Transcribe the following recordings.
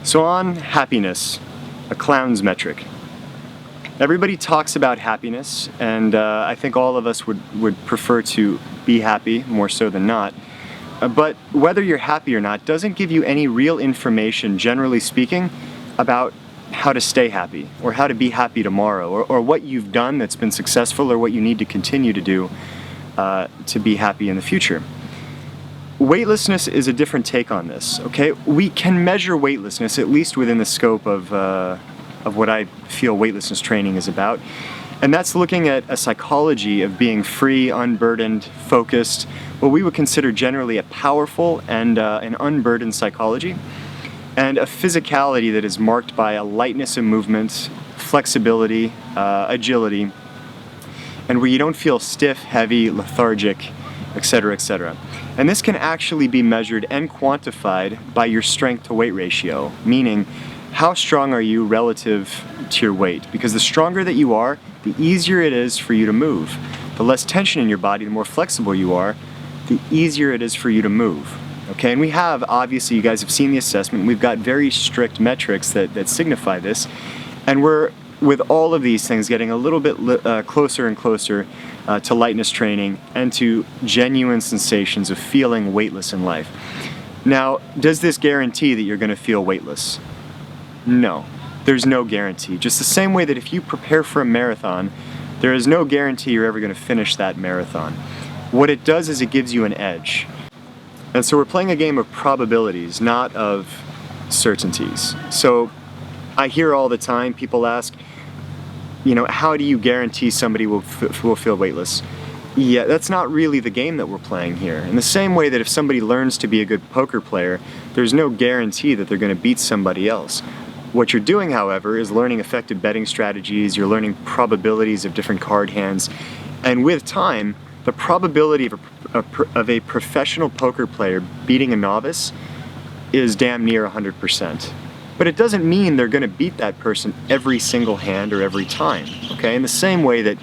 So on happiness, a clown's metric. Everybody talks about happiness, and I think all of us would prefer to be happy more so than not. But whether you're happy or not doesn't give you any real information, generally speaking, about how to stay happy or how to be happy tomorrow, or what you've done that's been successful or what you need to continue to do to be happy in the future. Weightlessness is a different take on this, okay? We can measure weightlessness, at least within the scope of what I feel weightlessness training is about. And that's looking at a psychology of being free, unburdened, focused, what we would consider generally a powerful and an unburdened psychology, and a physicality that is marked by a lightness of movement, flexibility, agility, and where you don't feel stiff, heavy, lethargic, etc., etc. And this can actually be measured and quantified by your strength to weight ratio, meaning how strong are you relative to your weight? Because the stronger that you are, the easier it is for you to move. The less tension in your body, the more flexible you are, the easier it is for you to move. Okay, and we have, obviously, you guys have seen the assessment, we've got very strict metrics that signify this, and we're, with all of these things, getting a little bit closer and closer to lightness training and to genuine sensations of feeling weightless in life. Now, does this guarantee that you're going to feel weightless? No, there's no guarantee. Just the same way that if you prepare for a marathon, there is no guarantee you're ever going to finish that marathon. What it does is it gives you an edge. And so we're playing a game of probabilities, not of certainties. So I hear all the time people ask, how do you guarantee somebody will feel weightless? Yeah, that's not really the game that we're playing here. In the same way that if somebody learns to be a good poker player, there's no guarantee that they're going to beat somebody else. What you're doing, however, is learning effective betting strategies, you're learning probabilities of different card hands, and with time, the probability of a professional poker player beating a novice is damn near 100%. But it doesn't mean they're going to beat that person every single hand or every time, okay? In the same way that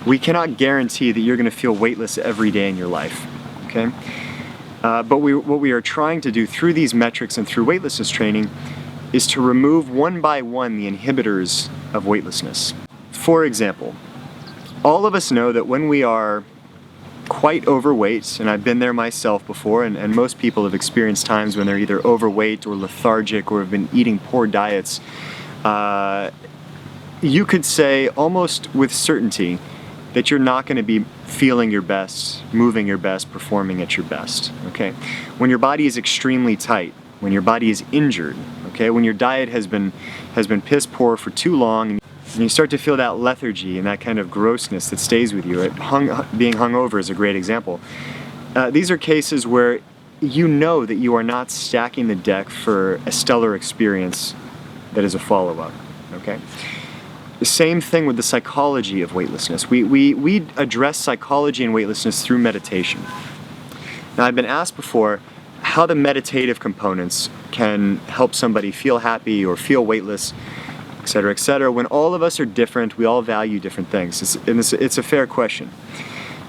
we cannot guarantee that you're going to feel weightless every day in your life, okay? But what we are trying to do through these metrics and through weightlessness training is to remove one by one the inhibitors of weightlessness. For example, all of us know that when we are quite overweight, and I've been there myself before, and most people have experienced times when they're either overweight or lethargic or have been eating poor diets, you could say almost with certainty that you're not going to be feeling your best, moving your best, performing at your best, okay? When your body is extremely tight, when your body is injured, okay? When your diet has been piss poor for too long, and you start to feel that lethargy and that kind of grossness that stays with you. Being hungover is a great example. These are cases where you know that you are not stacking the deck for a stellar experience that is a follow-up, okay? The same thing with the psychology of weightlessness. We address psychology and weightlessness through meditation. Now, I've been asked before how the meditative components can help somebody feel happy or feel weightless, etc., etc. When all of us are different, we all value different things. It's a fair question.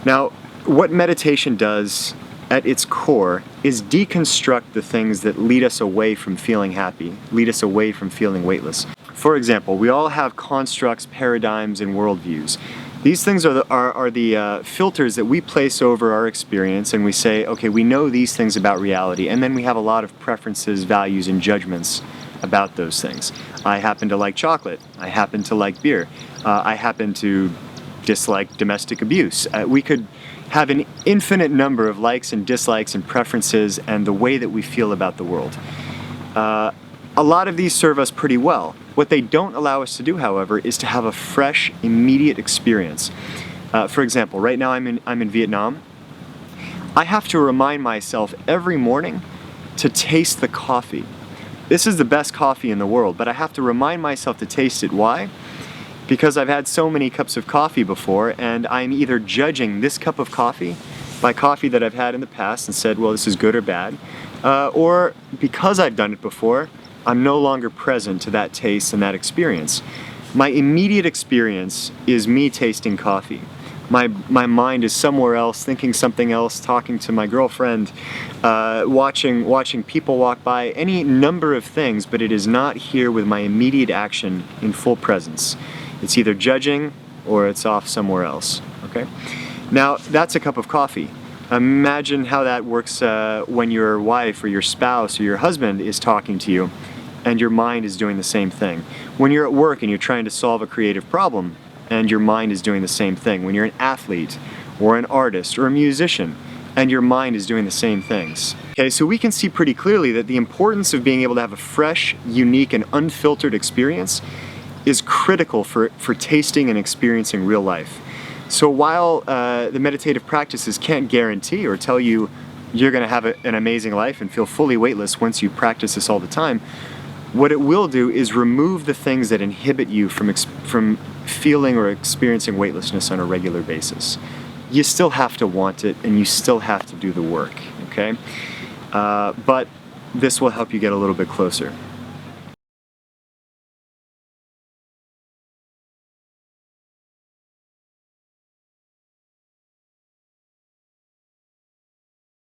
Now, what meditation does at its core is deconstruct the things that lead us away from feeling happy, lead us away from feeling weightless. For example, we all have constructs, paradigms, and worldviews. These things are the filters that we place over our experience, and we say, okay, we know these things about reality, and then we have a lot of preferences, values, and judgments about those things. I happen to like chocolate. I happen to like beer. I happen to dislike domestic abuse. We could have an infinite number of likes and dislikes and preferences and the way that we feel about the world. A lot of these serve us pretty well. What they don't allow us to do, however, is to have a fresh, immediate experience. For example, right now I'm in Vietnam. I have to remind myself every morning to taste the coffee. This is the best coffee in the world, but I have to remind myself to taste it. Why? Because I've had so many cups of coffee before, and I'm either judging this cup of coffee by coffee that I've had in the past and said, well, this is good or bad, or because I've done it before, I'm no longer present to that taste and that experience. My immediate experience is me tasting coffee. my mind is somewhere else, thinking something else, talking to my girlfriend, watching people walk by, any number of things, but it is not here with my immediate action in full presence. It's either judging or it's off somewhere else, okay? Now, that's a cup of coffee. Imagine how that works when your wife or your spouse or your husband is talking to you and your mind is doing the same thing. When you're at work and you're trying to solve a creative problem and your mind is doing the same thing. When you're an athlete or an artist or a musician and your mind is doing the same things. Okay, so we can see pretty clearly that the importance of being able to have a fresh, unique, and unfiltered experience is critical for tasting and experiencing real life. So while the meditative practices can't guarantee or tell you you're going to have an amazing life and feel fully weightless once you practice this all the time, what it will do is remove the things that inhibit you from feeling or experiencing weightlessness on a regular basis. You still have to want it and you still have to do the work, okay? But this will help you get a little bit closer.